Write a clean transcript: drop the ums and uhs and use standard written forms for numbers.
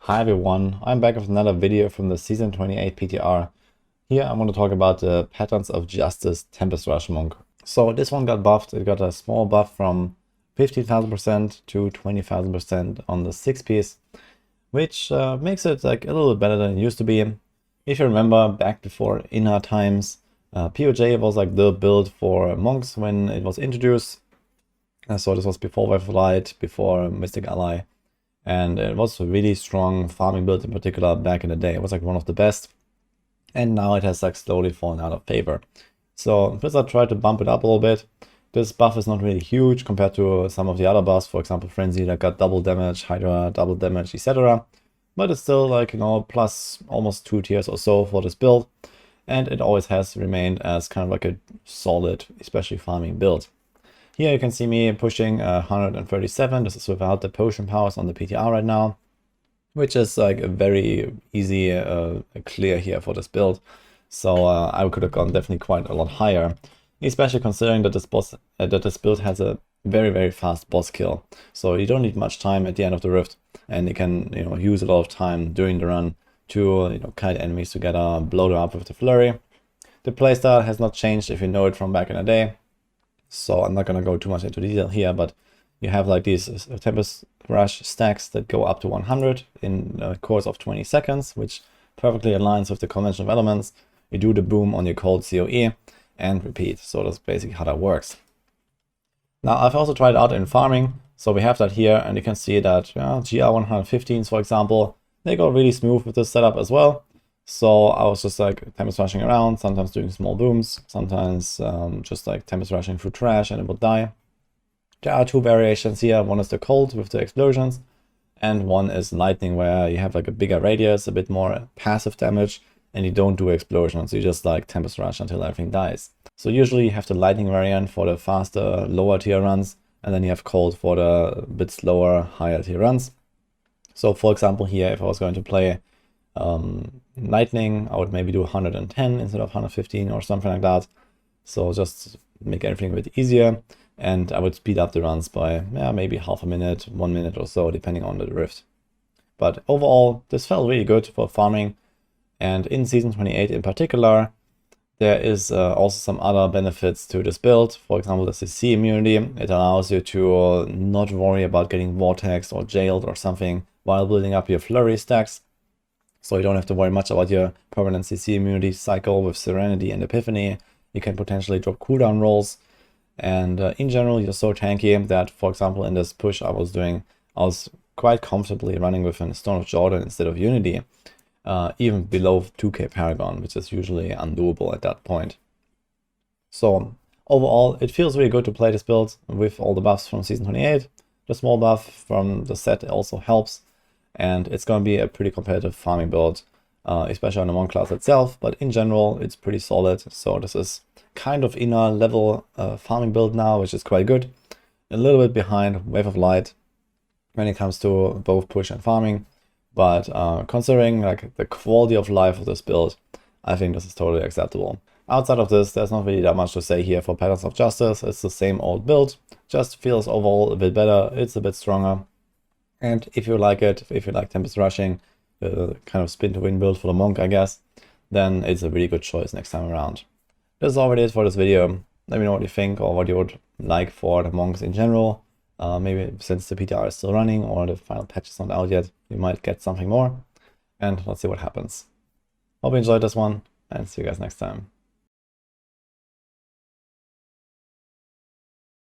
Hi everyone, I'm back with another video from the Season 28 PTR. Here I want to talk about the Patterns of Justice Tempest Rush Monk. So this one got buffed. It got a small buff from 15,000% to 20,000% on the 6 piece, which makes it like a little bit better than it used to be. If you remember back before Inner times, PoJ was like the build for monks when it was introduced. So this was before Wave of Light, before Mystic Ally. And it was a really strong farming build in particular back in the day. It was like one of the best. And now it has like slowly fallen out of favor. So Blizzard tried to bump it up a little bit. This buff is not really huge compared to some of the other buffs. For example, Frenzy that got double damage, Hydra double damage, etc. But it's still like, you know, plus almost 2 tiers or so for this build. And it always has remained as kind of like a solid, especially farming build. Here you can see me pushing 137. This is without the potion powers on the PTR right now, which is like a very easy clear here for this build. So I could have gone definitely quite a lot higher, especially considering that this build has a very fast boss kill. So you don't need much time at the end of the rift, and you can use a lot of time during the run to kite enemies together, blow them up with the flurry. The playstyle has not changed if you know it from back in the day. So I'm not going to go too much into detail here, but you have like these Tempest Rush stacks that go up to 100 in the course of 20 seconds, which perfectly aligns with the convention of elements. You do the boom on your cold COE and repeat. So that's basically how that works. Now I've also tried it out in farming. So we have that here, and you can see that GR 115s, for example, they go really smooth with this setup as well. So I was just like Tempest Rushing around, sometimes doing small booms, sometimes just like Tempest Rushing through trash and it would die. There are 2 variations here. One is the cold with the explosions, and one is lightning, where you have like a bigger radius, a bit more passive damage, and you don't do explosions. You just like Tempest Rush until everything dies. So usually you have the lightning variant for the faster, lower tier runs, and then you have cold for the bit slower, higher tier runs. So for example here, if I was going to play lightning, I would maybe do 110 instead of 115 or something like that. So just make everything a bit easier, and I would speed up the runs by maybe half a minute, 1 minute or so, depending on the rift. But overall, this felt really good for farming, and in Season 28 in particular, there is also some other benefits to this build. For example, the CC immunity. It allows you to not worry about getting vortexed or jailed or something while building up your flurry stacks. So you don't have to worry much about your permanent CC immunity cycle with Serenity and Epiphany. You can potentially drop cooldown rolls. And in general, you're so tanky that, for example, in this push I was doing, I was quite comfortably running with a Stone of Jordan instead of Unity, even below 2k Paragon, which is usually undoable at that point. So overall, it feels really good to play this build with all the buffs from Season 28. The small buff from the set also helps. And it's going to be a pretty competitive farming build, especially on the Monk class itself. But in general, it's pretty solid. So this is kind of inner level farming build now, which is quite good. A little bit behind Wave of Light when it comes to both push and farming. But considering like the quality of life of this build, I think this is totally acceptable. Outside of this, there's not really that much to say here for Patterns of Justice. It's the same old build, just feels overall a bit better. It's a bit stronger. And if you like it, if you like Tempest Rushing, kind of spin to win build for the Monk, I guess, then it's a really good choice next time around. This is already it for this video. Let me know what you think or what you would like for the Monks in general. Maybe since the PTR is still running or the final patch is not out yet, you might get something more. And let's see what happens. Hope you enjoyed this one, and see you guys next time.